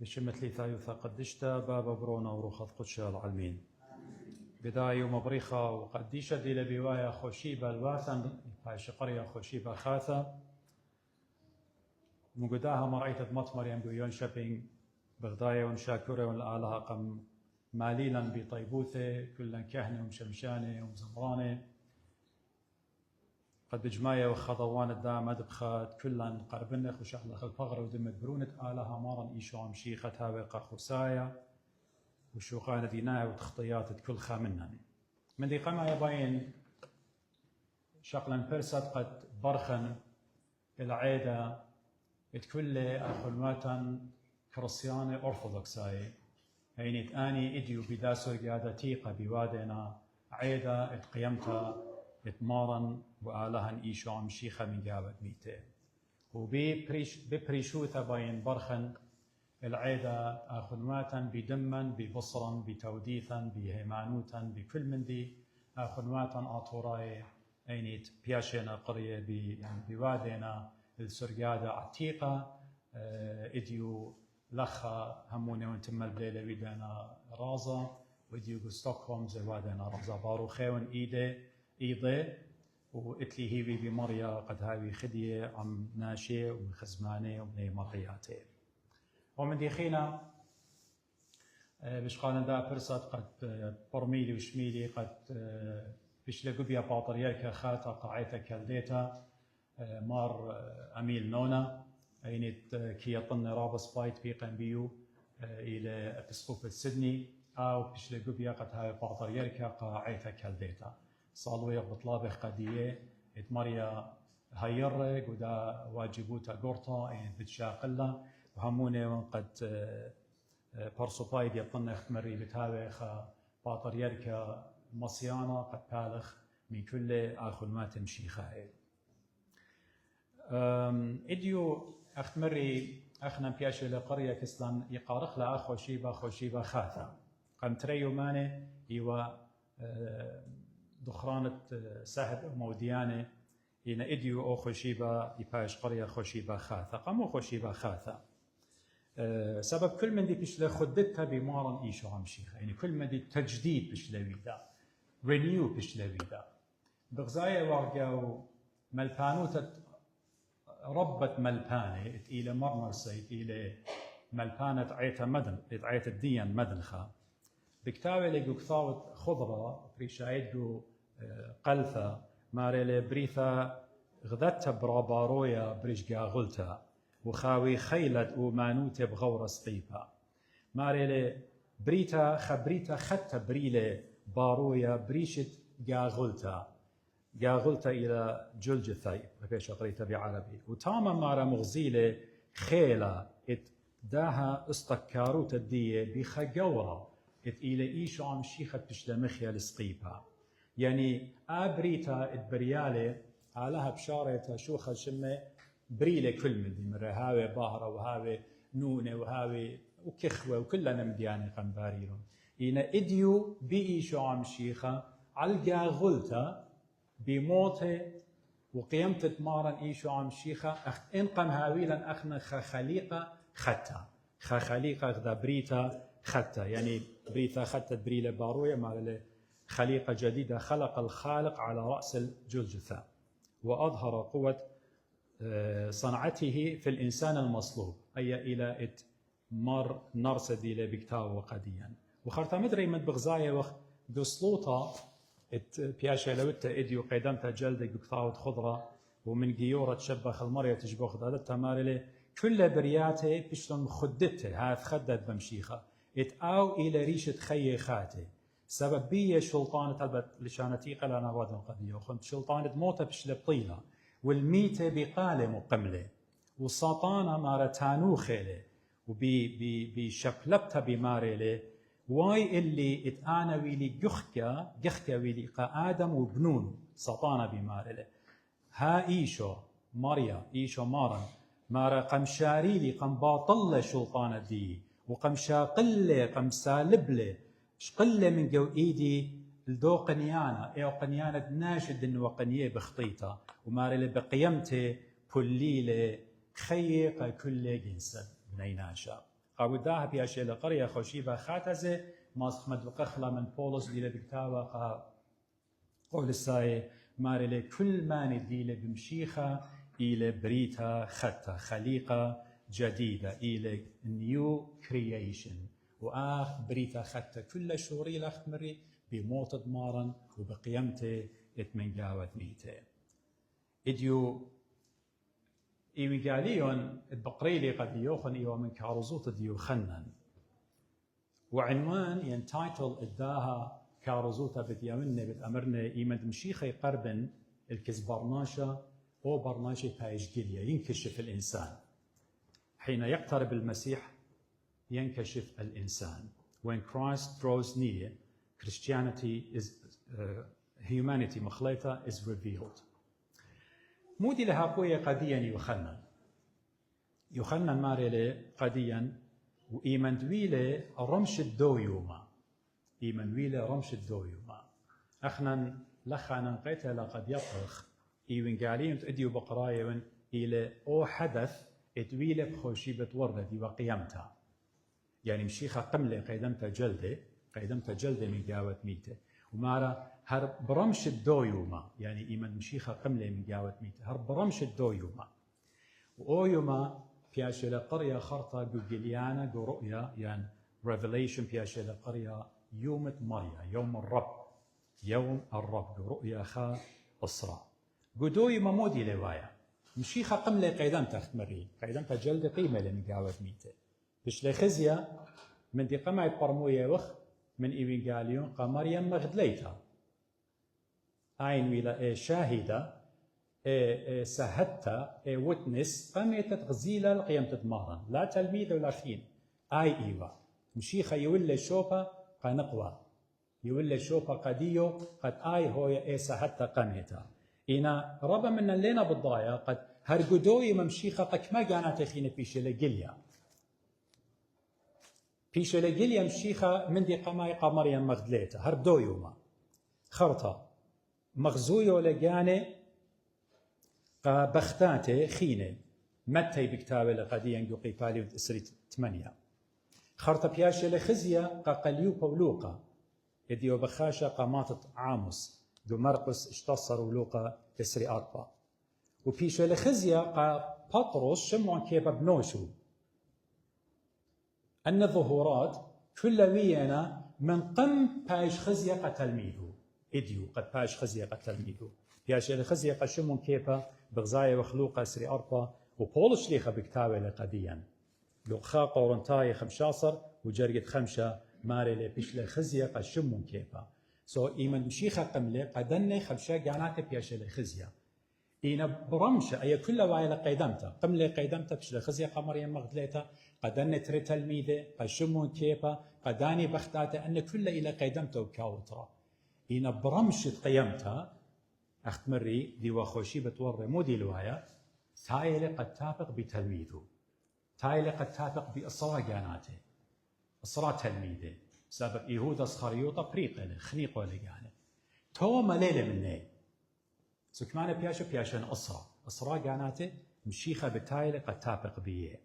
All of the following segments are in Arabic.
بشمت ثايوثا قدشتا بابا برونا وروخت قدشا العلمين بداية ومبريخة وقديشة دي لبيوايا خوشيبة الواثن باش قرية خوشيبة خاثة مقداها مرأيت مطمر ينبيون شابينج بغداية ونشاكورة ونلقالها قم ماليلا بطيبوثة كلا كهنة ومشمشانة ومزمرانة قد بجماية وخضوان الدام أدبخات كلا قربنخ وشغلخ الفغر ودمت برونة آلها مارا إيشو عمشيخة هاوقة خسايا وشوقانة ديناها وتخطيات كل خامنها من دي قمع يبين شغلا برسات قد برخن العيدة كل أخلماتا كريستيانة أرثوذكساي هينيت آني إديو بداسو قادة تيقة بوادنا عيدة اتقيمتا اتمارن وآلهن إيشو عمشيخة من جابت ميته وببريشوثة باين برخن العيدة أخلماتا بدما ببصرا بتوديثا بهيمانوتا بكل من دي أخلماتا أطوراي هينيت بياشينا قرية يعني بوادنا السرقادة عتيقة إديو لخا همونة وانتم الليلة ويدانا رازا وإديو ستوكهولم زوادنا رازا باروخيون إيدي وإتلي هيوي بمريا قد هاوي خدية عم ناشي وخزمانة وبني مرياتي ومن ديخينا بشقانا دا برسات قد برميلي وشميلي قد بشلقوا بيا باطريالك خاتا قاعدة كالديتا مار أميل نونا أينت كي يطن رابس بايت بيقن بيو إلى أبسقوف سيدني أو بشلقوا بيا قد هاي باطريالك قاعدة كالديتا صالوا يقبط لابخ قدية إتماريا هيرق ودا واجبوتا قرطة أين بتشاقلة وهمونه قد برسو بايد يطن اختمري بتابخ باطريالك مصيانة قد بالخ من كل آخر ما تمشي خائل إديو أختمري أخنا بياشي لقرية كسلان يقارخ لا خوشيبة خاثة قم تريو ماني إيوا دخرانة سهد موديانة إن إديو أو خوشيبة يباش قرية خوشيبة خاثة قمو خوشيبة خاثة سبب كل من دي بيشلا خدتها بمارن إيشو عمشيخة يعني كل من دي تجديد بيشلا ويدا رينيو بيشلا ويدا بغزايا واقعو ملبانوتة ربت ملبانة إلى مرمرسيت إلى ملبانة عيتا مدن عيتا الدين مدنخة بكتاوي لقو كثاوت خضرة بريشايدو قلثة ماريلي بريثا غذتها برابارويا بريشقا غلتا وخاوي خيلت ومانوتة بغورة سقيبها ماريلي بريتا خبريتا خدتا بريلي بارويا بريشت قاغلتا قاغلتا إلى جلجثاي بيش قريتها بعربي وتاما مارا مغزيلة خيلة داها استكاروت الدية بخجورة إلى إيشو عم شيخة بشلمخيا لسقيبها يعني أبريتا إتبريالي علىها بشارة شوخة شمة بريلة كل من دي مرة هاوي باهرة وهاوي نونة وهاوي وكخوة وكلنا مدياني قنباريرون إن إديو بإيشو عم شيخة علقا غلتا بموته وقيمة مارن إيشو عم شيخة إنقم هاويلا أخنا خليقة ختا خليقة غدا بريتا ختا يعني بريتا ختا بريلة باروية مع خليقة جديدة خلق الخالق على رأس الجلجثة وأظهر قوة صنعته في الإنسان المصلوب أي إلى مر نرسدي لبكتاو وقديا وخرطة مدري من بغزاية وخ بسلوطة بياشا لوتا إديو قيدمتها جلدة بكتاو خضرة ومن جيورة تشبخ المرية تشبخ ذاتها مارلي كل برياته بشلون خدته هاث خدت بمشيخة اتقاو إلى ريشة خيخاته سبب بيه شلطانة تلبت لشانتي قلنا وادن قضية وخنت شلطانة موتة بشلة بطيلة والميتة بقالة مقملة والساطانة مارتانو خيلة وبشبلبتها بمارلة واي اللي اتانا ويلي جخكا ويلي قا آدم وبنون ساطانة بمارلة ها إيشو ماريا إيشو مارن مارا قمشاري لي قم باطلة شلطانة دي وقم شاقلة قم سالبلة شقلة من جو إيدي الدو قنيانا إيو قنيانة ناشد إنو قنية بخطيطة ومارلة بقيمته كليلة خيقة كل جنسة بنيناشا قاوداها بياشي لقرية خوشيبة خاتزة ماس خمد وقخلا من بولس دي لبكتابة قول الساي ماري كل ما نديله بمشيخة إلى بريتا خطة خليقة جديدة إلى نيو كرييشن وآخ بريتا خطة كل شوري لخت مري بموت ضمارا وبقيمته اتمن جاوت ميته إديو إيوي قاليون البقريلي قد يوخن إيوه من كارزوت ديو خنن وعنوان ينتايتل إداها كارزوتا بديامنة بتأمرنا إيمد مشيخي قربن الكزبرناشا أو برناشي بايشجيليا ينكشف الإنسان حين يقترب المسيح ينكشف الإنسان. When Christ draws near, humanity مخليطة is revealed. مودي لها قوية قديا يخنن ماريلي قديا وإيمن دويلة رمش الدويوما رمش الدويوما أخنا لخنا قيتها لقد يطرخ إيوين قالين تأديو بقرايون إلى أو حدث اتويلة بخوشيبة وردي وقيمتها يعني مشيخة قملة قيدمتها جلدة من جاوة ميته ومارا هر برمش الدويوما يعني إيمان مشيخة قملة من جاوة ميته هر برمش الدويوما وأويوما بياشة قرية خرطة بجليانا رؤيا يعني revelation بياشة قرية يوم مريا يوم الرب رؤيا خا أسرع قدويوما مودي لوايا مشيخة قملة قيدمتها اختمري قيدمتها جلدة قيمة من جاوة ميته بش لخزية من دي قمعة برموية وخ من إيفنجاليون قمريم مغدليتها عين ولا شاهدة سهدتا وتنس قميت غزيلة القيم تدمارا لا تلميذ ولا خين إيوا مشيخة يولي شوبا قنقوى يولي شوبا قديو قد هو سهدتا قميتا إنا ربا من اللينا بالضايا قد هرقدوي ممشيخة قد ما قانات خينة بيش لقليا بيش لقليا مشيخة من دي قماي قمريا مغدليتا هردو يوما خرطة مغزويو لقاني بختاتي خينة متى بكتابة لقديا يقي بالي وإسري 8 خرطة بياشة لخزية قليو بولوقا يديو بخاشة قامات عاموس دو مرقس اشتصر ولوقا إسري 4 وبيشة لخزية بطرس شمعون كيبا بنوشو أن الظهورات كلوينا من قم بايش خزية قتلميدو إديو قد بايش خزية قتلميدو بياش الخزية قشمون كيبا بغزاية وخلوقة سري 4 وبولش شليخة بكتابة لقديا لقخا قورنتاي 15 وجرقة 5 ماري لبيش الخزية قشمون كيبا إيمان مشيخة قملة قدني خبشة قانات بياش الخزية إينا برمشة أي كل وايلة قيدمتا قملة قيدمتا بيش الخزية قمرية مغدليتا قدني تري تلميذة قشمون كيبا قداني بختاتا أن كل إلى قيدمتا وكاوترا إينا برمشة قيمتا أختمري دي وخوشي بتوري مو دي الواية تايلة قد تابق بتلميذه تايلة قد تابق بإصرا جاناته إصرا تلميذه سابق يهودا صخريوطة بريقة خنيقة لجانه توما ليلة مني سكمانة بياشن إصرا جاناته مشيخة بتايلة قد تابق بيه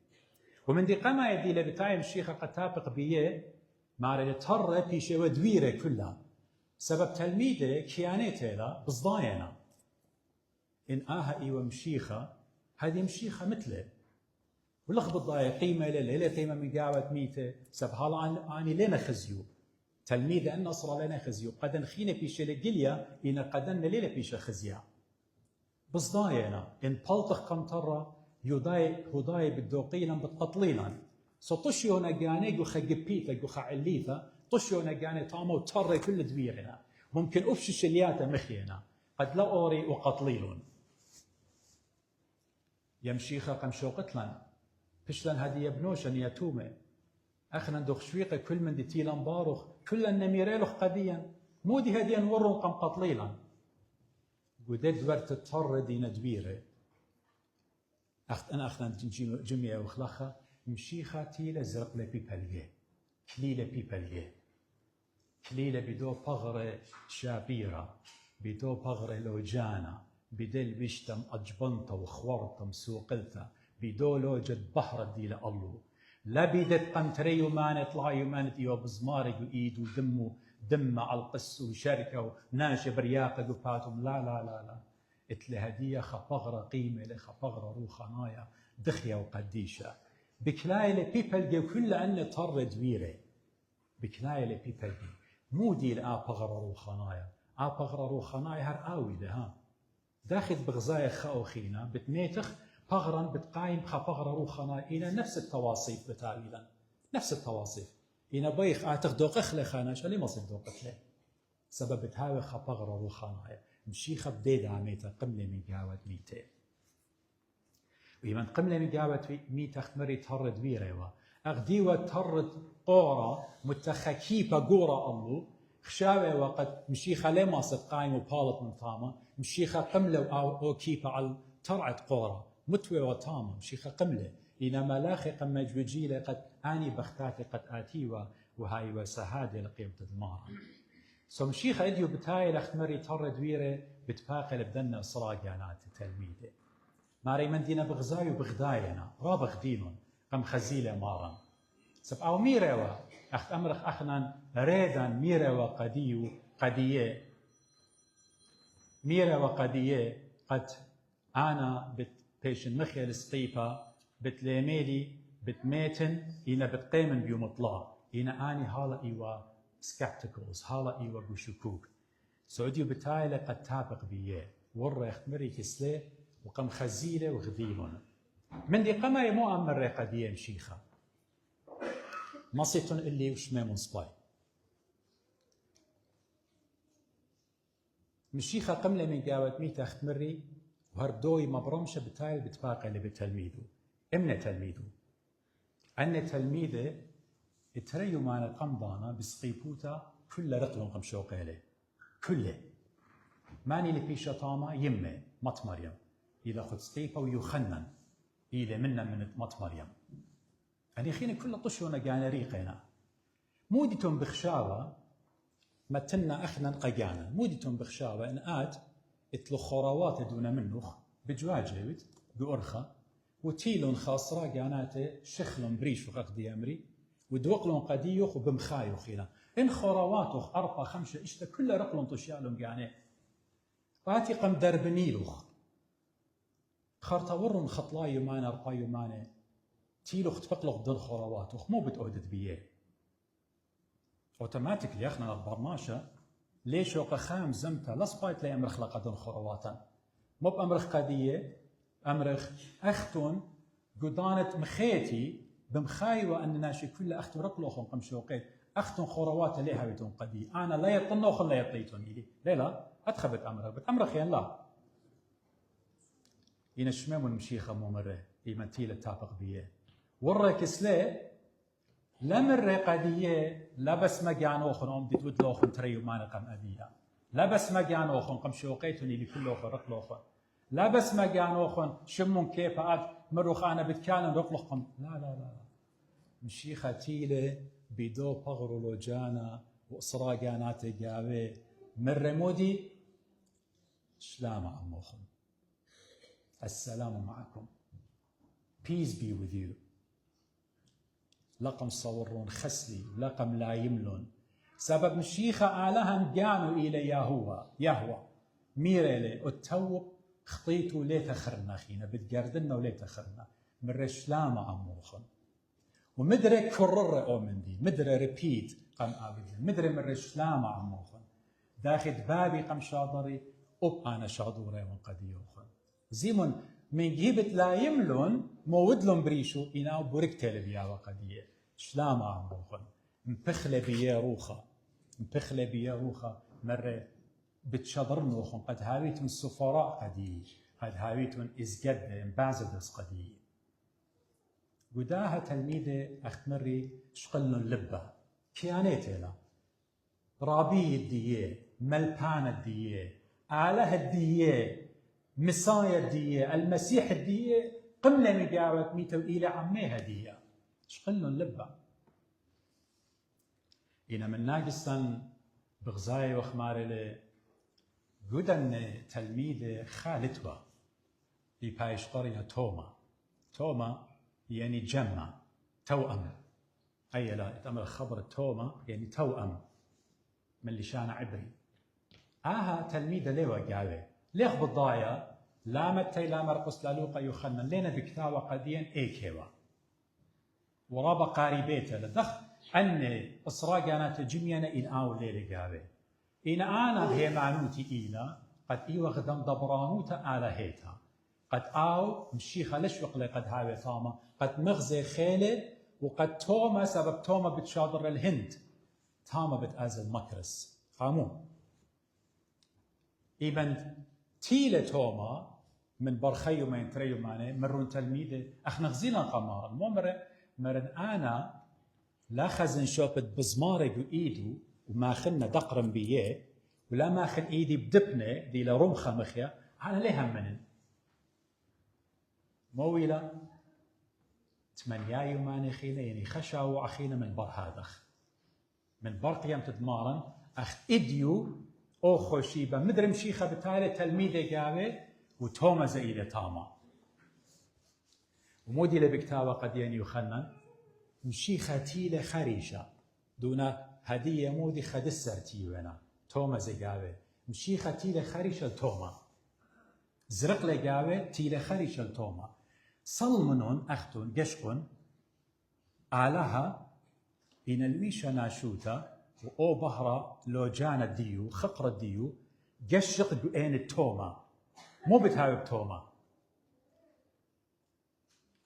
ومن دي قما يدي لبتاي مشيخة قد تابق بيه ماري ترى بيشة ودويرة كلها سبب تلميذه كيانيته لا بصداينا إن إيوه مشيخة هذه مشيخة مثله ولخبط ضايع قيمة ليلة قيمة من قاوة ميته سب هلا أني لنا خزيو تلميذ أن أصر لنا خزيو قدن خينا بيش لقليا إن قدن ليلة بيش خزيا بصداينا إن بلطخ كم ترى هداي بالدوقينا بتقطلينا سطشيو نجاني جو خجبيتا جو خعليتا طشيو نجاني طامو ترى كل دويرنا ممكن أفش شلياتا مخينا قد لا أوري وقطليلون يمشيخا قمشو قتلا بشلن هدي يبنوشن يتومه أخنا ندخ شويقة كل من دي تيلان باروخ كل النميريلوخ قديا مودي هدي نورون قم قطليلا قدد ورت تطر دينا دويره أخنا جميع وخلخة مشيخة تيلة زرق لبيباليه كليلة بيباليه كليلة بدو بغرة شابيرة بدو بغرة لوجانا بدل بيشتم أجبنتا وخورتا مسوقلتا بدو لوجد بحر دي لألو لبيدت قمتري يمان طلع يمان ديو بزمارق وإيد دم على القس وشركة وناشب رياقة وفاتهم لا لا لا لا اتل هدية خفغرة قيمة لخفغرة روخانايا دخية وقديشة بكلاي لبيبل جي كل أن طرد ويري بكلاي لبيبل جي مو دي لآبغرة روخانايا آبغرة روخانايا هر آوي لها داخل بغزايا خاوخينا بتميتخ بغرا بتقايم خفغرة روخانايا إلى نفس التواصيف بتاويلا نفس التواصيف إنا بيخ آتخ خلي خاناش اللي ما صدوق خلي سبب تهاوي خفغرة روخانايا مشيخة بديد عميتا قملة من جاوة ميتة ويمن قملة من جاوة ميتة اختمري تهرد بيريوا أغديوة تهرد قورة متخكيبة قورة الله خشاوة وقد مشيخة لما صد قايم وبالط من طامة مشيخة قملة أو كيبة على ترعة قورة متوى وطامة مشيخة قملة إنما لاخي قم مجوجيلة قد آني بختاتي قد آتيوا وهاي وسهادة لقيمة المارة سو مشيخة اديو بتاي لختمري ترد ويرة بتفاقل بدنا صراقيانات التلميذة ماري من دينا بغزاي وبغداينا رابخ دينون قم خزيلة مارا سب أو ميروا أخت أمرخ أخنا ريدا ميروا قديو قدية ميروا قدية قد أنا بيشن مخيل السقيفة بتليميلي بتميتن إنا بتقيمن بيوم طلع إنا آني هالا إيوا skepticals هالا إيوا بشكوك سعوديو بتايلة قد تابق بيه ورا يختمري كسلي وقم خزيلة وغذيلون من دي قمري مو أمر قدية مشيخة مصيتون اللي وشمامون سباي مشيخة قملة من قاوة ميتا اختمري وهردوي مبرمشة بتايل بتفاقي اللي بتلميذه امنا تلميذه أن تلميذه اتريو معنا قمضانا بسقيبوتا كل رقلهم قمشوقي له كله ماني لبيشة طامة يمه مط مريم إذا خد سقيبة ويخنن إذا منا من مط مريم أني خيني كل طشونا قانا ريقنا مودتهم بخشاوة متنا أخنا قجانا مودتهم بخشاوة إن آت اتلو خروات دون منوخ بجواجهت بأرخة وتيلون خاصرة قاناته شخلون بريش وقدي أمري ودوقلون قديوخ وبمخايوخ هنا إن خرواتوخ أربعة خمسة إشتا كل رقلون طشيالهم قانه واتي قم درب نيلوخ خارتورن خطلا يمانه أربعة يمانه تيلوخ تبقلوخ دل خرواتوخ مو بتأودد بيه اوتوماتيكلي اخنا البرماشة ليش وقا خام زمتا لصبايت لي امرخ لقدن خرواتا مو بامرخ قديه امرخ اختون قدانت مخيتي بمخايوه ان ناشي كل اختو رقلوخن قمشوقيت اختون خرواتا ليها بيتون قدي انا لا يطنوخ لا يطيتون لي لا اتخبت امرخ بتامرخ ين لا ين الشمام المشيخه مو مره يمنتيل تابق بيه ورك سلي لمر قديه لبس مجانوخن ام دي تودلوخن تريو مانا قم ابيها لبس مجانوخن قم شوقيتني لكلوخن رقلوخن لبس مجانوخن شمون كيف اد مروخ انا بتكالن رقلوخن لا مشيخه تيله بيدو بغرو لجانا واسراقانات جاوي مر مودي سلام عموخن السلام معكم peace be with you لقم صورون خسلي لقم لا يملون سبب مشيخة آلهم قانوا إلى يهوى ميريلي التوب خطيتو ليه تخرنا خينا بتقردنا وليه تخرنا من رشلامة عموخن ومدري كرر أو من دي مدري ريبيت قم آبدين مدري من رشلامة عموخن داخل بابي قم شاضري أنا شاضوري ونقديوخن زيمون من جيبت لا يملون مودلهم بريشو إناو بركتل بيا وقديه شلام عموخن مبخله بيا روخه مره بتشضرنوخن قد هاويتون سفراء قدي قد هاويتون ازقد امبازدرز قدي قداها تلميذه اختمري شقلن اللبه كيانيتنا رابي الديه ملبان الديه آله الديه مسايا الديه المسيح الديه قمنا مقاوة ميتو إلى عميها ديه شقلن لبا إنا من ناقصا بغزاي وخماري قدن تلميذ خالتوا في بايش قرية توما يعني جمع توأم. أي لا يتأمل خبر التوما يعني توأم من لشان عبري. تلميذة ليوا قاوي ليخ بالضايا لا متى لا مرقس لا لوقا يوحنا لينا بكتابة قديا ايكيوا ورابا قاربيته لدخ أن إسراء كانت جميانا إن آو ليلة قاوي إن أنا هي معنوتي إينا قد إيوا غدم دبرانوتا آلا هيتا قد آو مشيخة لشوق قد هاوي ثاما قد مغزي خيلد وقد توما سبب توما بتشاطر الهند تاما بتأزل مكرس قامون إيبن تيلة توما من برخيو ما ينتريو ماني مرون تلميذة أخنا غزينا قمار مرن أنا لا خزن شوبت بزماري بإيدو وما خلنا دقرن بيه ولا ما خل إيدي بدبنة دي لرمخة مخيا أنا ليه همنن مويلة تمنيايو ماني خينا يعني خشاو أخينا من برهادخ من برقيام تدمارن أخ إديو أو خوشيبة مدري مشيخة بتالي تلميذة قاوي وتوما زئيلة تاما ومودي لبكتابة قديان يخنن مشيخة تيلة خريشة دون هدية مودي خدسة تيونا توما زي قاوي مشيخة تيلة خريشة توما زرق لي قاوي تيلة خريشة توما صلمنون أختون قشقون آلها إن الويشة ناشوتا وأو بهرة لو جانا ديو خقرة ديو قشق بين التوما مو بتهاوي بتوما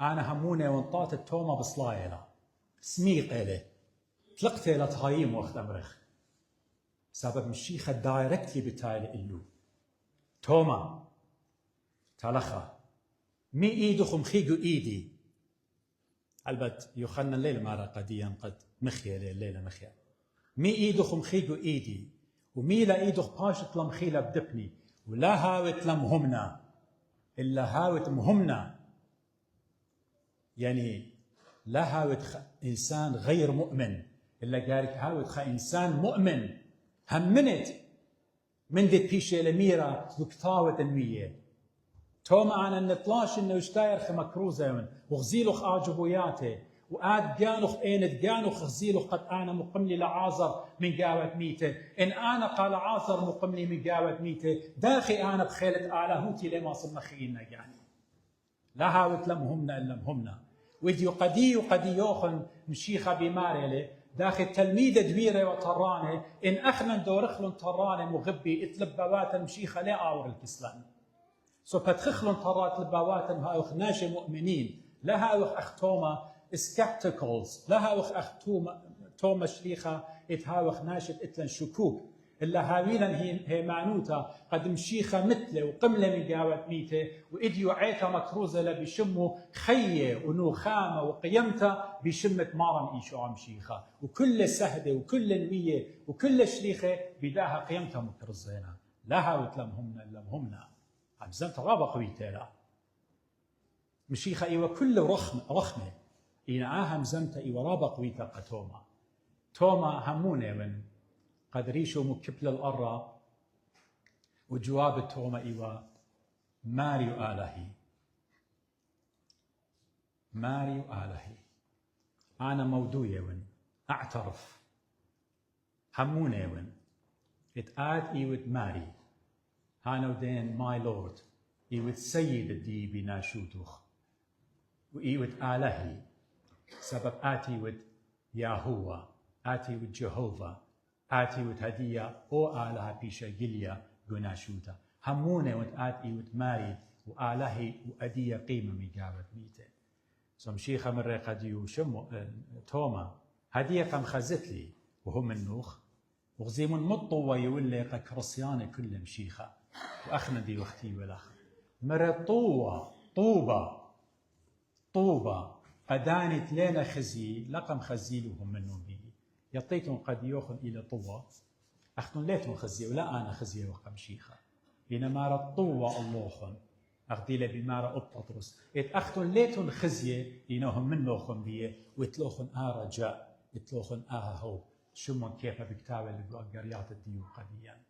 أنا همونة وانطات التوما بصلايلة سميق إلي تلقت إلى تهايم وقت أمرخ سبب مشيخة دايركتلي بتايلي إلو توما تلخا مي إيدخم خيقو إيدي البت يخلنا الليلة مارا قديا قد مخيا الليلة مخيا مي إيدخم خيقو إيدي ومي لا إيدخ باشت لم خيلة بدبني ولا هاوت لم همنا إلا هاوت مهمنا يعني لا هاوت إنسان غير مؤمن إلا قالك هاوت إنسان مؤمن همنت من دي بيشة لميرا وكتاوة المية توما أنا نطلاش إنه يشتاير خمكروزة وغزيلوخ آجبوياته وآد جانوخ إينت جانوخ غزيلوخ قد أنا مقملي لعازر من قاوة ميته إن أنا قال عازر مقملي من قاوة ميته داخي أنا بخيلة آلاهوتي لما صلنا خينا يعني لا هاوت لمهمنا إلا مهمنا ويديو قدي يوخن مشيخة بماريلي داخل تلميذة دويرة وطرانة إن أخنا دورخلن طرانة مغبي اتلبوات مشيخة لا آور الكسلان سو بتخخلن طرات لبوات هاوخ ناشي مؤمنين لا هاوخ أخ توما skepticals لا هاوخ أخ توما شليخة اتهاوخ ناشت اتلن شكوك إلا هاويلا هي معنوتا قد مشيخة مثله وقملة من قاوة ميته وإديو عيتا مكروزة لبيشمو خيه ونوخامة وقيمته بشمة مارم إيشو عمشيخة وكل سهدة وكل نوية وكل شليخة بداها قيمتها مكرزينا لا هاوت لمهمنا إلا مهمنا عبزمت رابا قويته لا مشيخة إيوة كل رخمة إينا آهم زمت إيوة رابا قويته قتوما توما همونة من قد ريشو مكبل الأرى وجواب التوما إيوا ماريو آلهي أنا مودوية ون أعترف همونة ون اتآد إيوت ماري هانو دين ماي لورد إيوت سيد الدي بناشوتوخ وإيوت آلهي سبب آتي ود ياهوه آتي ود جهوفا آتي وتهدية أو آلها بيشا جليا جناشوتا همونة وتآتي وتماري وآلهي وأدية قيمة مجابت ميته سمشيخة من رقدي وشمو توما هدية قم خزت لي وهم النوخ وغزي من مطوة يولي كرصيانة كل مشيخة وأخنا دي وقتي والأخ مرة طوبة قدانت لنا خزي لقم خزيلهم منهم بي يعطيتهم قد يوخن إلى طوة أختن ليتهم خزي ولا أنا خزي وقم شيخة إنما رطوة اللوخن أخدي له بمارة أبطرس أختن ليتهم خزي إنهم من لوخن بيه ويتلوخن رجاء يتلوخن هو شو كيف بكتابة اللي بقريات الديو قديا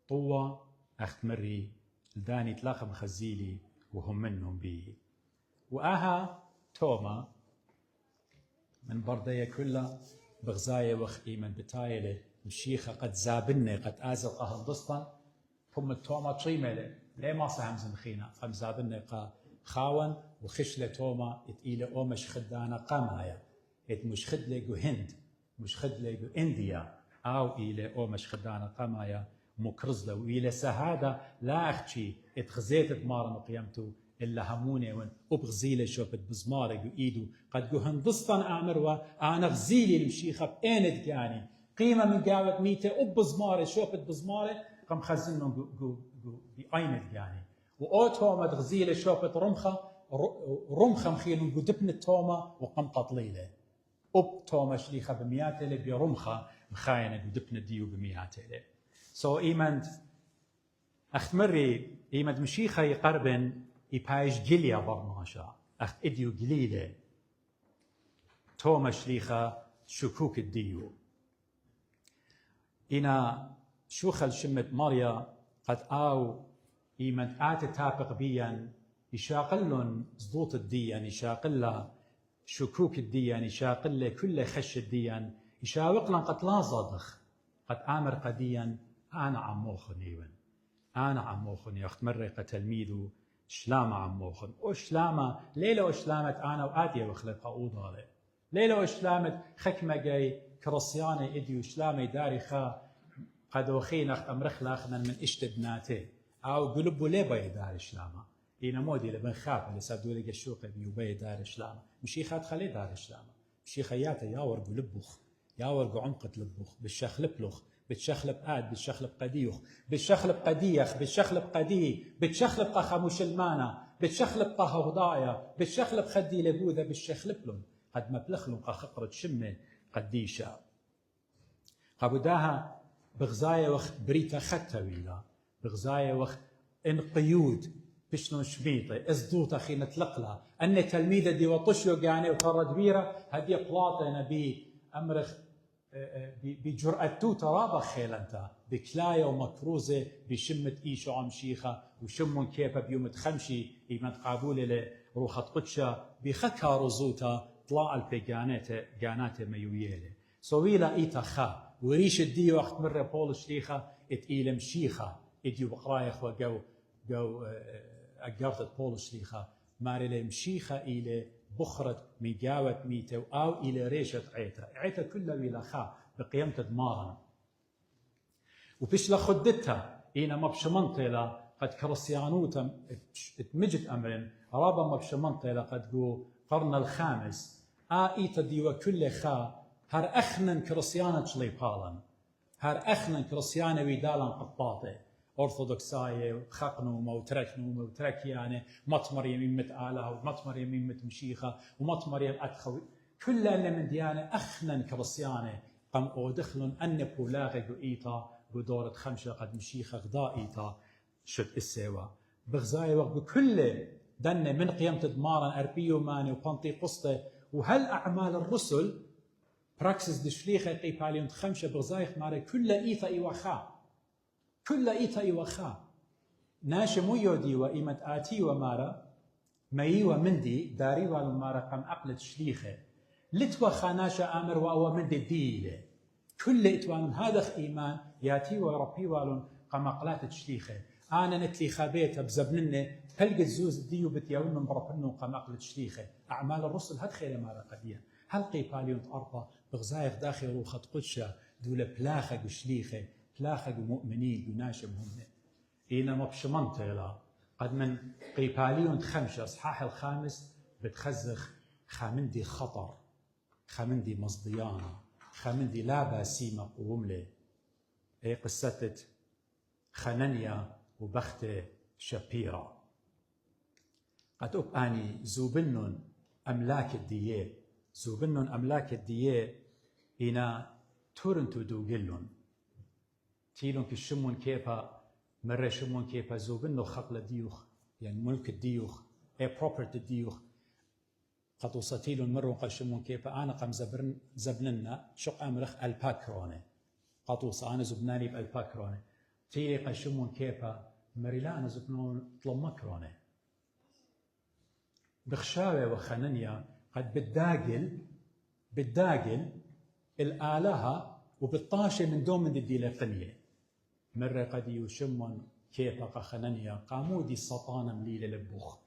طوة أخت مري الداني تلاقم خزيلي وهم منهم بيه توما من بردية كلها بغزاية وخ إيمن بتايلة مشيخة قد زابني قد آزل قهل ضسطا هم التوما تشيملة ليه ما صهم زنخينا قم زابني قا خاون وخشلة توما اتقيلة أومش خدانا قامايا ات مش خدلة جو هند مش خدلة جو إنديا أو إلى أومش خدانا قامايا مكرزلة وإلى سهادة لا أختشي اتخزيت دمارا وقيمتو إلا هموني وين أبغزيلة شوفت بزمارة جو إيدو قد جو هندستان أمروا أنا غزيلي المشيخة بأين تقاني قيمة من قاوة ميتة أبزمارة شوفت بزمارة قم خزنهم جو بأين تقاني وأوتوما غزيلة شوفت رمخة مخيلون جو دبن التوما وقم قطليلة أب توما شليخة بمياتة برمخة مخاينة جو دبن الديو بمياتة سو إيمانت أختمري إيمانت مشيخة يقربن يبايش جليا برماشا أخت إديو قليلة توما شليخة شكوك الديو إنا شوخل شمت ماريا قد آو إيمانت تابق بيا يشاقلن زضوط الديان يشاقلها شكوك الديان يشاقل كل خش الديان يشاوقلن قد لا صادخ قد آمر قديا أنا عموخني وين أنا عموخني أخت مرة تلميذه شلامة عموخن وشلامة ليلة وشلامة أنا وآدية وخلق أوضالي ليلة وشلامة خكمة جاي كرسيانة إديو شلامة داري خا قد وخين أخت أمرخ لاخنا من اشتدناته أو قلبه ليه باي دار شلامة إينا مودي لبن خاف اللي سادوا لي الشوقة بيوبي دار شلامة مشي خات خلي دار شلامة مشي خياته ياور قلبخ ياور عمقة لبخ بالشخلب لخ بتشخلب آد بتشخلب قديوخ بتشخلب قديخ بتشخلب قدي بتشخلب قخموش المانا بتشخلب قهوضايا بتشخلب خدي لبوذا بتشخلب لهم قد مبلخلهم قخقرة شمة قديشة قبوداها بغزاية وقت بريتا ختويلة بغزاية وقت انقيود بشنو شميطة ازدوطة خي نتلقلها أن تلميذة دي وطشيو قاني وطرد بيرة هدي بلاطة نبي أمرخ بجرأتو ترابا خيلنتا بكلاية ومكروزة بشمة إيشو عمشيخة وشمون كيفا بيومت خمشي إيمت قابولة لروخة قدشة بخكا رزوتا طلاع البيقانات ميويلة سويلة إيتا خا وريش الديو وقت مرة بول شليخة اتقيل مشيخة اديو بقرايخ وقو أقارتت بول شليخة ماري مشيخة إلى بخرت ميقاوة ميتة أو إلى ريشة عيتا كلها ويلا خا بقيمة دمارا وبش لخدتها إينا مبشمنطلة قد كرسيانوتا اتمجد أمرين رابا مبشمنطلة قد قو قرن الخامس إيتا ديوة كل خا هر أخنن كرسيانة شليبالا هر أخنن كرسيانة ويدالا قطاطة أرثوذكساية وخقنومة وتركنومة وتركيانة مطمر يميمة آلة ومطمر يميمة مشيخة ومطمر يم أدخل كل أن من ديانة أخنن كرسيانة قم أودخلن أن بولاغي قوئيتا بدورة خمسة قد مشيخة غضائيتا شد السوا بغزاية وقت بكل دنة من قيمة دمارا أربيو ماني وبنطي قسطة وهل أعمال الرسل براكسس دشليخة قيباليون خمسة بغزايخ ماري كل إيتا إيوخا كل إيتا إيوخا ناشي ميو دي وإيمت آتي ومارا ماي ومندي داري والمارا قم أقلت شليخة لتوخا ناشا آمر وأو مندي ديلة كل إتوان هذا إيمان ياتي وربي والون قم أقلات شليخة أنا نتلي خابيتا بزبننة هل زوز ديو بتياون من بربنو قم أقلت شليخة أعمال الرسل هاد خير مارا قديا هل قيباليون أربا بغزايخ داخل روخة قدشة دولة بلاخة شليخة بلاخة مؤمنين وناشم هم إينا مبشمنطلة قد من قيباليون خمسة أصحاح الخامس بتخزخ خامندي خطر خامندي مصديانة خامندي لابا سيما قوملة إيه قصة خنانيا وبخت شابيرا قد أبقاني زوبنن أملاك الدية زوبنن أملاك الدية إنا تورنتو دوغلن تيلون كشمون كيفا مرة شمون كيفا زوبنو خقل الديوخ يعني ملك الديوخ اي بروبرتي الديوخ قد وصتيلون مرة قال شمون كيفا أنا قم زبننا شق أمرخ الباكرونة قد وص أنا زبناني بالباكرونة تيلي قال شمون كيفا مريلا أنا زبنون طلمكرونة بخشاوة وخنانيا قد بالداقل الآلهة وبالطاشة من دوم من الديلة الثانية مرة قد يشمون كيف خننيا قامودي السطانة مليلة لبوخ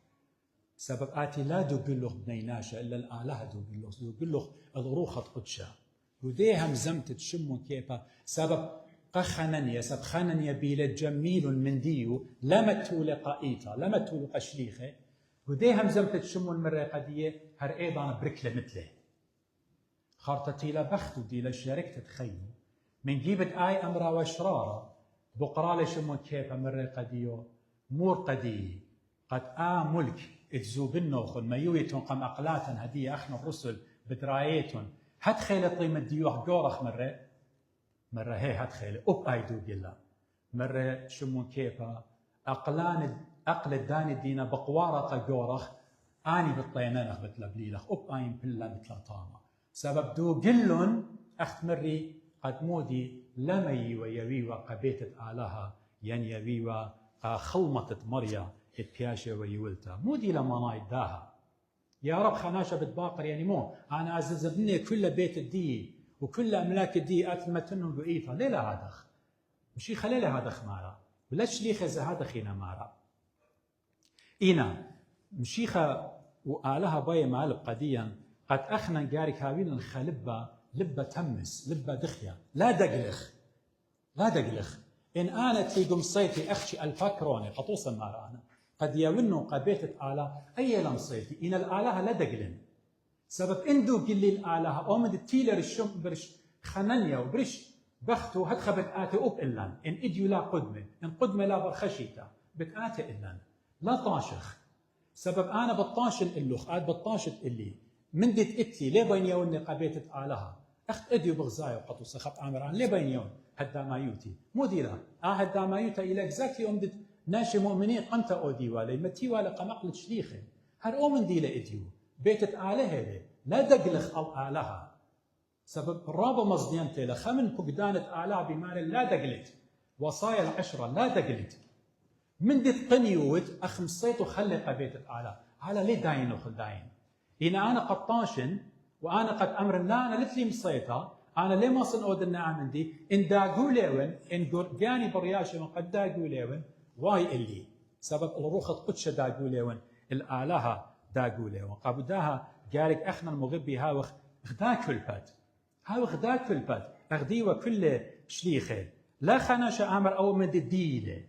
سبب آتي لا دوغلوخ بنيناشا إلا الآلهة دوغلوخ الروخة قدشا وديهم زمت تشمون كيف سبب قخننيا سبب خننيا بيلة جميل من ديو لما تولي قائيتا لما تولي قشليخة وديهم زمت تشمون مرة قدية هر أيضا بركلة مثله خارطتي لبختو دي لشارك تتخيل من جيبت آي أمرا وشرارة بقرا لشمون كيف مرة قديو مور قدي قد ملك اتزوبنوخن ميويتون قم أقلاتن هدية أخن الرسل بدرايتون هتخيل طيمة ديوح جورخ مرة هي هتخيل أب أيدو جلا مرة شمون كيف أقل الداني دينا بقوارة جورخ أني بطينانخ بتلبليلخ أب أين بلا مثل طامة سبب دو جلون أخت مري قد مودي لمي ويويوا قبيتة آلها ين يويوا خلمة مريا اتبياشة ويولتا مودي لما نايداها يا رب خناشة بتباقر يعني مو أنا أززبني كل بيت الدي وكل أملاك الدي أتمتنهم بإيطا ليلة هادخ مشي خليلة هادخ مارا ولا شليخة زهادخ خينا مارا إينا مشيخة وآلها باي مالب قديا قد أخنا جارك هاوين الخلبة لبة تمس لبة دخية لا دقلخ إن أنا تلقم صيتي أخشي الفاكروني قطوصا مارا أنا قد يونو قبيتة آلة أي لمصيتي إن الآلهة لا دقلن سبب إندو قلي الآلهة أومد التيلر الشم برش خننيا وبرش بختو هتخبت آتي أب إلان إن إديو لا قدمة إن قدمة لا برخشيتا بتآتي إلان لا طاشخ سبب أنا بطاشن اللوخ آد بطاشت اللي من ديت إتلي ليه بين يوني قبيتة آلهة أخت إديو بغزايا وقطوسة خط عامران ليه بين يون هدامايوتي مو ديلا هدامايوتا إلى إكزاكتلي أمدت ناشي مؤمنين قمت أودي والي متي والا قمقلت شليخه هر أومن دي لإديو بيتة آلهة لا دقلخ الآلهة سبب الرابة مصدينتي لخمن فقدانة آلهة بمعنى لا دقلت وصايا العشرة لا دقلت من دي قنيوت أخمصيت وخلق بيتة آلهة على ليه داين وخل داين إن أنا قطاشن وأنا قد أمر لا أنا لتلي مصيتها أنا ليه ما صنعود النعم دي إن داقوا ليون إن جاني برياشة من قد داقوا ليون واي اللي سبب الروخة قدشة داقوا ليون الآلهة داقوا ليون قابداها قالك أخنا المغبي هاوخ غدا كلبات هاوخ غدا كلبات أغديوة كل شليخة لا خناشة آمر أو من الديلة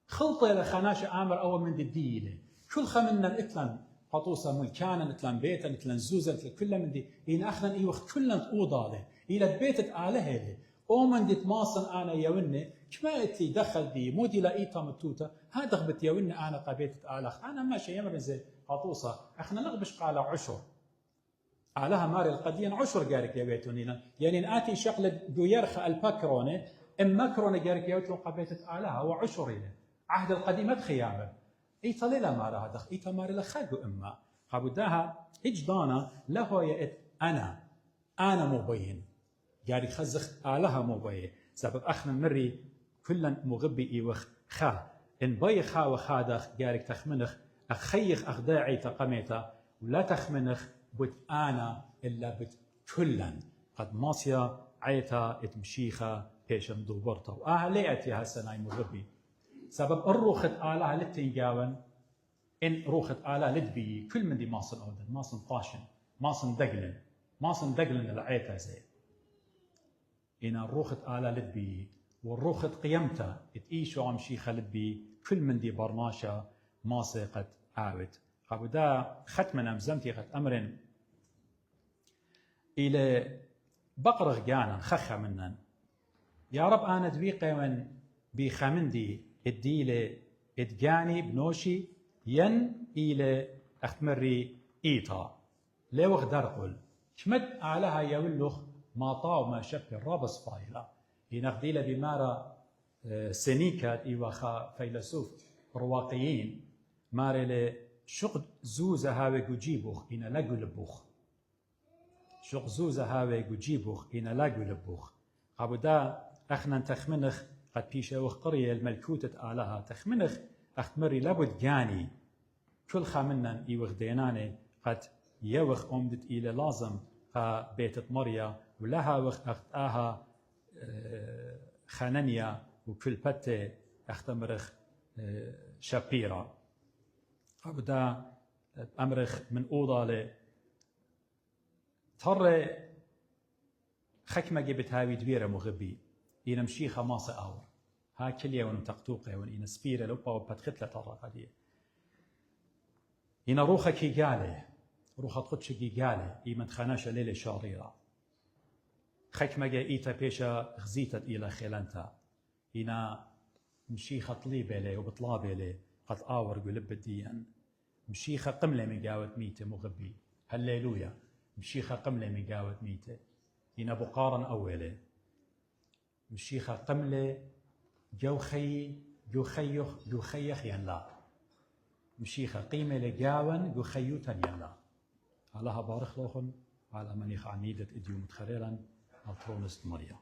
خلطة لخناشة آمر أو من الديلة كل خمنا الإتلان قطوسة ملكانا نتلان بيتا نتلان زوزا كل من دي إن أخنا إيوخ كلن أوضالة إلى بيتة آلهة أومن دي تماصن أنا يوني كما إتلي دخل دي مودي لقيتها متوتة هذا غبت يوني أنا قبيتة آلخ أنا ماشي يمر زي قطوسة أخنا نغبش قال عشر آلها ماري القديان عشر قارك يا بيتونينا يعني نآتي شغلة دو يرخى الباكرونة إم ماكرونة قارك يا بيتون قبيتة آلها وعشرين عهد القديمة خيامة إيتا ليلا مارا هذا إيتا ماري لخاقو إما قابداها إجدانا له يأت أنا مبين قارك خزخ آلها مبين سبب أخنا مري كلا مغبي إيوخ خا إن بي خا وخادخ قارك تخمنخ أخيخ أخداعي تقميتا ولا تخمنخ بت أنا إلا بت كلا قد ماسيا عيتا اتمشيخا بيشم دوبرتا ليأتي هالسنة مغبي سبب الروخة آلها لتنجاون إن روخة آلها لتبي كل من دي ماصن أودن ماصن طاشن ماصن دقلن العيتا زي إن الروخة آلها لتبي والروخة قيمتا اتإيشو عم شيخة لتبي كل من دي برناشا ماصي قد عاود قابدا ختمنا مزمتي قد أمرن إلى بقرغ جانا خخا منن يا رب أنا دويقة من بخمندي الديلة اتجاني بنوشي ين إلى أختمري إيطا لوغ درقل شمد علىها يولخ ما طاو ما شك الرابس فايلة ينخديلة بمارا سنيكات إيوخا فيلسوف رواقيين ماري شق زوزة هاوي جوجيبوخ إن لقو لبوخ شق زوزة هاوي جوجيبوخ إن لقو لبوخ قابدا أخنا تخمنخ قد بيشوخ قرية الملكوتة آلها تخمنخ أختمري لابد جاني كل خامنا إيوخ ديناني قد يوخ أمدت إلى لازم بيت مريا ولها وقت أختاها خاننيا وكل بتة أختمرخ شابيرا أبدا أمرخ من أوضة ل ترى خكمة جبت هاوي دبيرة مغبي إنا مشيخة ماسة أور ها كلية ونتقطوقة وإنا سبيرة لوبا وبتختلة ترى قديه إنا روخة كي قاله روخة قدش كي قاله إيمن خناشة ليلة شاريرة خكمة إيتا بيشا غزيتت إلى خلانتا إنا مشيخة طليبة لي وبطلابة لي قد آور قلب الديان مشيخة قملة مقاوة ميتة مغبي هللويا مشيخة قملة مقاوة ميتة إنا بقارن أولي مشيخة قملة جو خيخ ينلا مشيخة قيمة لقاون جو خيوتا ينلا علىها بارخ لوخن على منيخ عميدة إديو متخريرا الترونست مريا